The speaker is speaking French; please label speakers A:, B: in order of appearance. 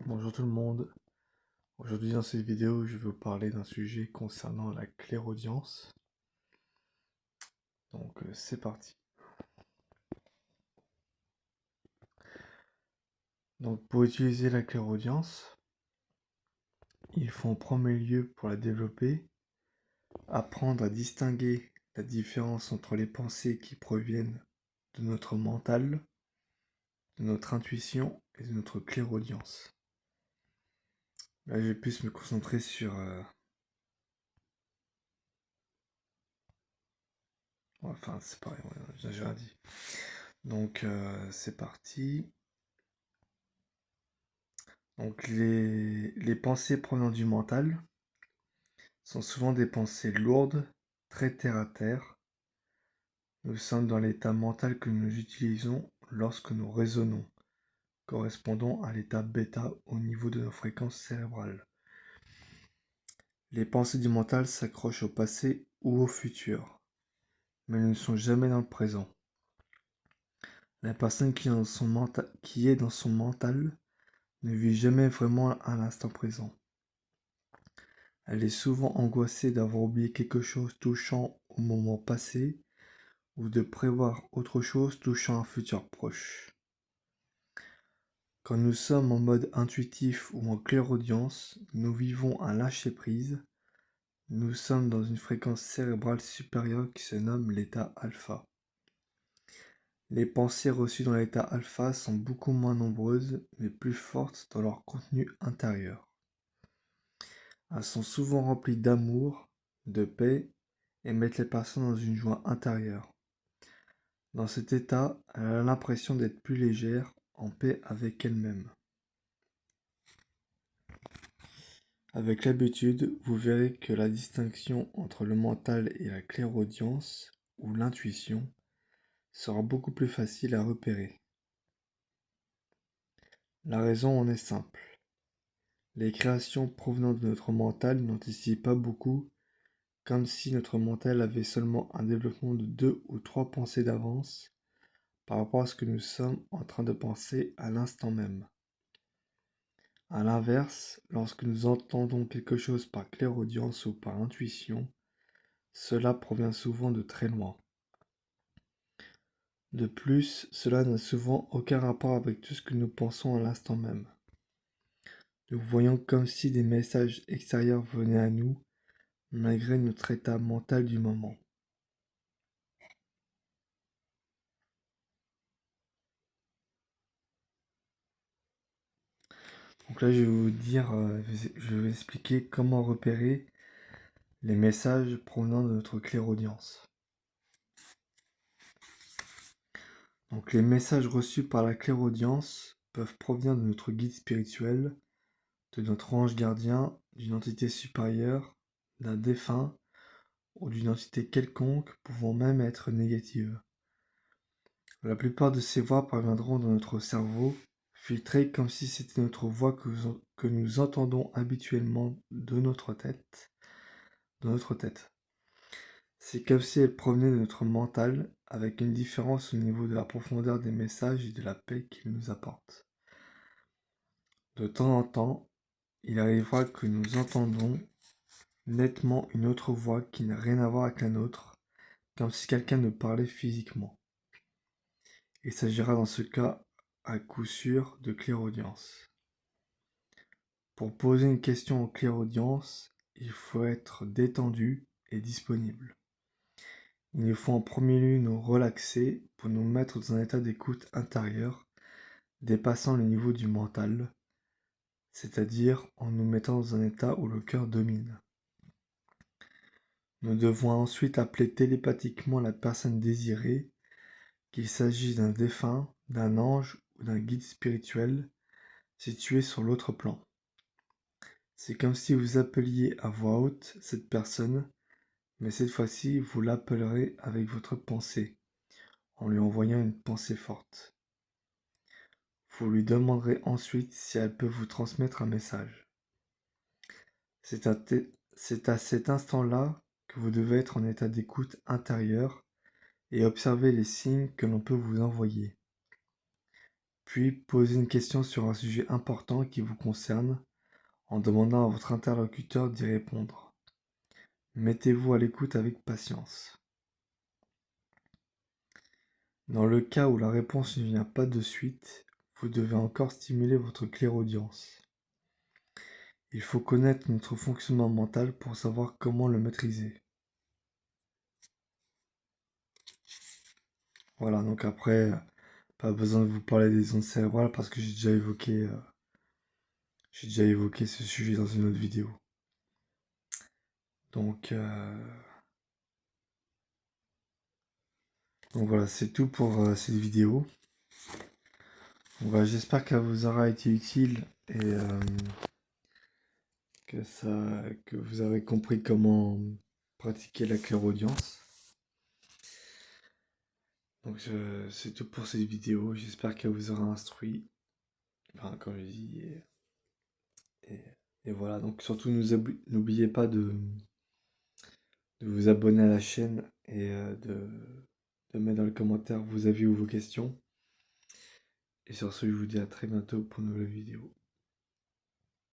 A: Bonjour tout le monde. Aujourd'hui dans cette vidéo, je vais vous parler d'un sujet concernant la clairaudience. C'est parti. Donc pour utiliser la clairaudience, il faut en premier lieu pour la développer, apprendre à distinguer la différence entre les pensées qui proviennent de notre mental, de notre intuition et de notre clairaudience. Là, je vais plus me concentrer sur... Enfin, c'est pareil, j'ai rien dit. C'est parti. Donc les pensées provenant du mental sont souvent des pensées lourdes, très terre à terre. Nous sommes dans l'état mental que nous utilisons lorsque nous raisonnons, correspondant à l'état bêta au niveau de nos fréquences cérébrales. Les pensées du mental s'accrochent au passé ou au futur, mais elles ne sont jamais dans le présent. La personne qui est dans son mental ne vit jamais vraiment à l'instant présent. Elle est souvent angoissée d'avoir oublié quelque chose touchant au moment passé ou de prévoir autre chose touchant un futur proche. Quand nous sommes en mode intuitif ou en clairaudience, nous vivons un lâcher-prise. Nous sommes dans une fréquence cérébrale supérieure qui se nomme l'état alpha. Les pensées reçues dans l'état alpha sont beaucoup moins nombreuses mais plus fortes dans leur contenu intérieur. Elles sont souvent remplies d'amour, de paix et mettent les personnes dans une joie intérieure. Dans cet état, elle a l'impression d'être plus légère, en paix avec elle-même. Avec l'habitude, vous verrez que la distinction entre le mental et la clairaudience, ou l'intuition, sera beaucoup plus facile à repérer. La raison en est simple. Les créations provenant de notre mental n'anticipent pas beaucoup, comme si notre mental avait seulement un développement de 2 ou 3 pensées d'avance par rapport à ce que nous sommes en train de penser à l'instant même. A l'inverse, lorsque nous entendons quelque chose par clairaudience ou par intuition, cela provient souvent de très loin. De plus, cela n'a souvent aucun rapport avec tout ce que nous pensons à l'instant même. Nous voyons comme si des messages extérieurs venaient à nous, malgré notre état mental du moment. Donc là, je vais vous expliquer comment repérer les messages provenant de notre clairaudience. Donc les messages reçus par la clairaudience peuvent provenir de notre guide spirituel, de notre ange gardien, d'une entité supérieure, d'un défunt ou d'une entité quelconque pouvant même être négative. La plupart de ces voix parviendront dans notre cerveau, filtrées comme si c'était notre voix que nous entendons habituellement de notre tête. C'est comme si elles provenaient de notre mental, avec une différence au niveau de la profondeur des messages et de la paix qu'ils nous apportent. De temps en temps, il arrivera que nous entendons nettement une autre voix qui n'a rien à voir avec la nôtre, comme si quelqu'un nous parlait physiquement. Il s'agira dans ce cas, à coup sûr, de clairaudience. Pour poser une question en clairaudience, il faut être détendu et disponible. Il nous faut en premier lieu nous relaxer pour nous mettre dans un état d'écoute intérieur dépassant le niveau du mental, c'est-à-dire en nous mettant dans un état où le cœur domine. Nous devons ensuite appeler télépathiquement la personne désirée, qu'il s'agisse d'un défunt, d'un ange ou d'un guide spirituel situé sur l'autre plan. C'est comme si vous appeliez à voix haute cette personne, mais cette fois-ci vous l'appellerez avec votre pensée, en lui envoyant une pensée forte. Vous lui demanderez ensuite si elle peut vous transmettre un message. C'est à cet instant-là que vous devez être en état d'écoute intérieure et observer les signes que l'on peut vous envoyer. Puis posez une question sur un sujet important qui vous concerne en demandant à votre interlocuteur d'y répondre. Mettez-vous à l'écoute avec patience. Dans le cas où la réponse ne vient pas de suite, vous devez encore stimuler votre clairaudience. Il faut connaître notre fonctionnement mental pour savoir comment le maîtriser. Voilà, donc après, pas besoin de vous parler des ondes cérébrales parce que j'ai déjà évoqué ce sujet dans une autre vidéo. Donc, voilà, c'est tout pour cette vidéo. Voilà, j'espère qu'elle vous aura été utile et que vous avez compris comment pratiquer la clairaudience. Donc c'est tout pour cette vidéo. J'espère qu'elle vous aura instruit. Enfin, comme je dis. Et, et voilà. Donc surtout n'oubliez pas de vous abonner à la chaîne et de mettre dans les commentaires vos avis ou vos questions. Et sur ce, je vous dis à très bientôt pour une nouvelle vidéo.